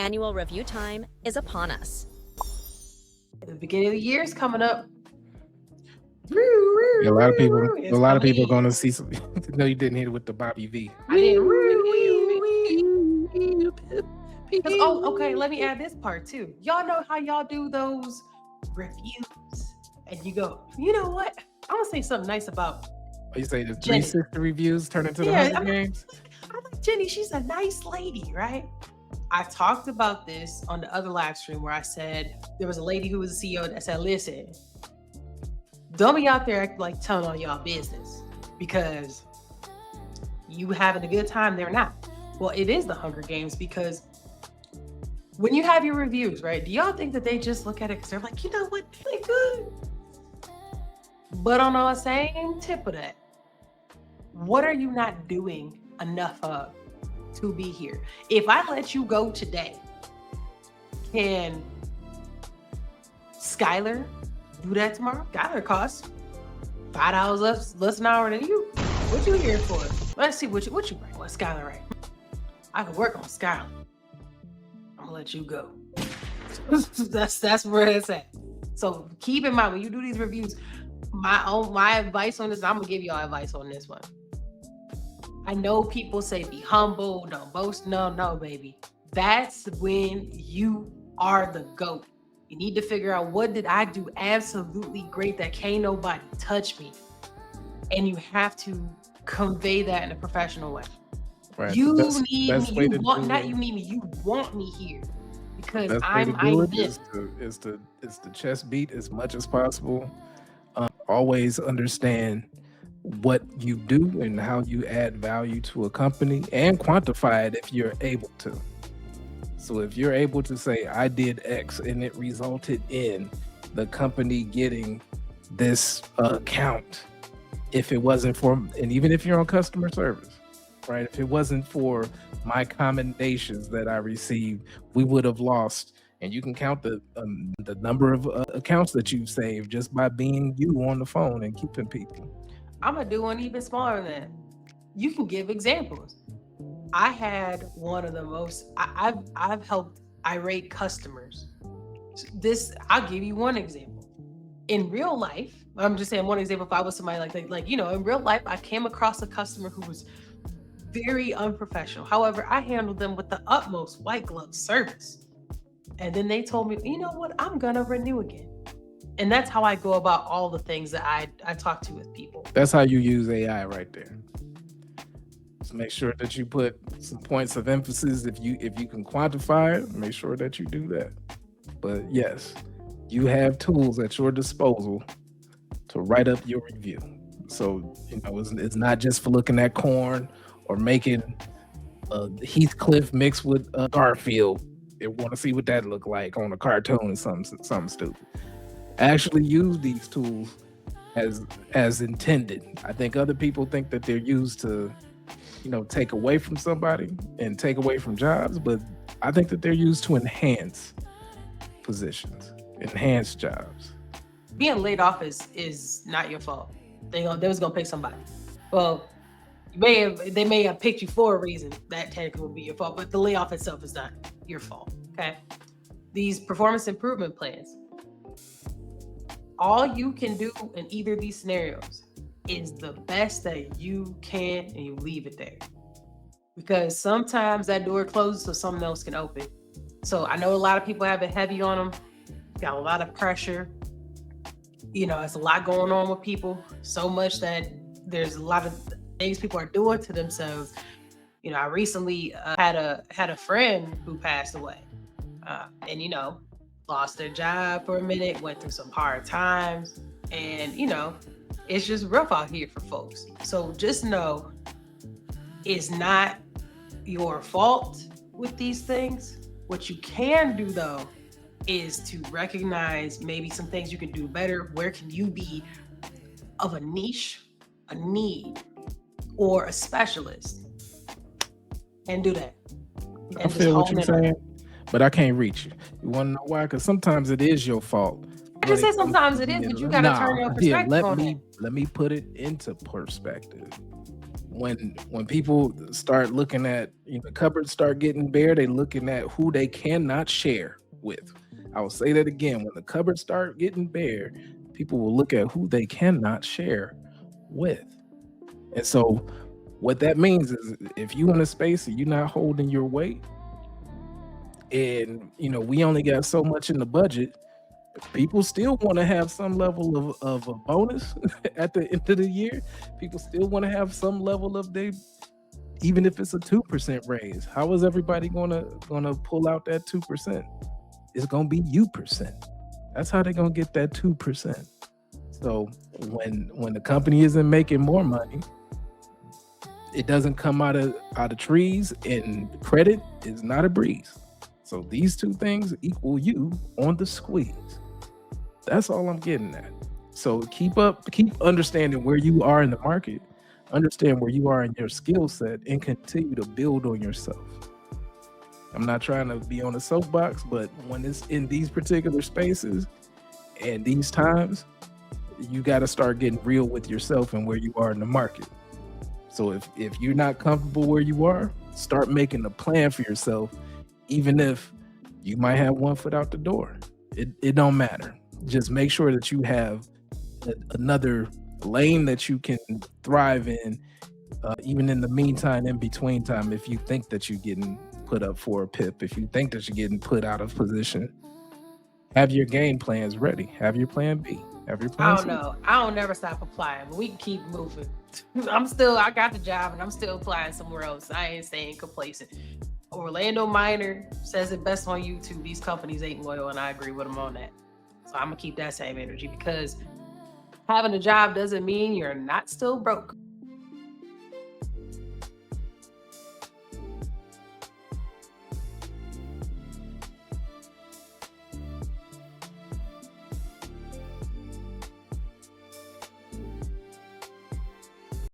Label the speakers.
Speaker 1: Annual review time is upon us.
Speaker 2: The beginning of the year is coming up.
Speaker 3: A lot of people
Speaker 2: It's
Speaker 3: are
Speaker 2: coming in.
Speaker 3: going to see some. No, you didn't hit it with the Bobby V.
Speaker 2: I didn't. Okay, let me add this part too. Y'all know how y'all do those reviews, and you go, you know what? I'm gonna say something nice about.
Speaker 3: You say the
Speaker 2: Jenny.
Speaker 3: 360 reviews turn into the Hunger Games?
Speaker 2: I like Jenny. She's a nice lady, right? I talked about this on the other live stream where I said there was a lady who was a CEO that said, listen, don't be out there acting like telling all y'all business because you having a good time, they're not. Well, it is the Hunger Games because when you have your reviews, right? Do y'all think that they just look at it because they're like, you know what, they good? But on the same tip of that, what are you not doing enough of to be here? If I let you go today, can Skylar do that tomorrow? Skylar costs $5 less an hour than you. What you here for? Let's see what you bring. What Skylar right? I can work on Skylar. I'm gonna let you go. that's where it's at. So keep in mind when you do these reviews, my advice on this, I'm gonna give y'all advice on this one. I know people say be humble, don't boast. No, baby. That's when you are the GOAT. You need to figure out what did I do absolutely great that can't nobody touch me. And you have to convey that in a professional way. Right. You need me. You want me here because I'm this.
Speaker 3: Is to chest beat as much as possible. Always understand what you do and how you add value to a company and quantify it if you're able to. So if you're able to say, I did X and it resulted in the company getting this account, if it wasn't for, and even if you're on customer service, right? If it wasn't for my commendations that I received, we would have lost. And you can count the number of accounts that you've saved just by being you on the phone and keeping people.
Speaker 2: I'm gonna do one even smaller than that. You can give examples. I had one of the most. I've helped irate customers. I'll give you one example. In real life, I'm just saying one example. If I was somebody like in real life, I came across a customer who was very unprofessional. However, I handled them with the utmost white glove service. And then they told me, you know what, I'm gonna renew again. And that's how I go about all the things that I talk to with people.
Speaker 3: That's how you use AI right there. Just make sure that you put some points of emphasis. If you can quantify it, make sure that you do that. But yes, you have tools at your disposal to write up your review. So, it's not just for looking at corn or making Heathcliff mixed with Garfield. They want to see what that look like on a cartoon or something stupid. Actually use these tools as intended. I think other people think that they're used to, take away from somebody and take away from jobs, but I think that they're used to enhance positions, enhance jobs.
Speaker 2: Being laid off is not your fault. They was gonna pick somebody. Well, they may have picked you for a reason. That technically would be your fault, but the layoff itself is not your fault. Okay. These performance improvement plans. All you can do in either of these scenarios is the best that you can, and you leave it there. Because sometimes that door closes so something else can open. So I know a lot of people have it heavy on them. Got a lot of pressure. It's a lot going on with people. So much that there's a lot of things people are doing to themselves. I recently had a friend who passed away, and lost their job for a minute, went through some hard times, and it's just rough out here for folks. So just know it's not your fault with these things. What you can do though is to recognize maybe some things you can do better. Where can you be of a niche, a need, or a specialist, and do that.
Speaker 3: I feel what you're saying, but I can't reach you. You want to know why? Because sometimes it is your fault.
Speaker 2: I just say sometimes it is, but you got to turn your perspective on it.
Speaker 3: Let me put it into perspective. when people start looking at, the cupboards start getting bare, they looking at who they cannot share with. I will say that again. When the cupboards start getting bare, people will look at who they cannot share with. And so what that means is if you in a space and you're not holding your weight, and we only got so much in the budget, people still want to have some level of a bonus at the end of the year. People still want to have some level of even if it's a 2% raise. How is everybody gonna pull out that 2%? It's gonna be you%. That's how they're gonna get that 2%. So when the company isn't making more money, it doesn't come out of trees, and credit is not a breeze. So these two things equal you on the squeeze. That's all I'm getting at. So keep understanding where you are in the market, understand where you are in your skill set, and continue to build on yourself. I'm not trying to be on a soapbox, but when it's in these particular spaces and these times, you got to start getting real with yourself and where you are in the market. So if you're not comfortable where you are, start making a plan for yourself, even if you might have one foot out the door. It don't matter. Just make sure that you have another lane that you can thrive in, even in the meantime, in between time, if you think that you're getting put up for a pip, if you think that you're getting put out of position, have your game plans ready. Have your plan B. Have your plan
Speaker 2: I
Speaker 3: C.
Speaker 2: don't know. I don't never stop applying, but we can keep moving. I got the job and I'm still applying somewhere else. I ain't staying complacent. Orlando Minor says it best on YouTube. These companies ain't loyal, and I agree with him on that. So I'm gonna keep that same energy, because having a job doesn't mean you're not still broke.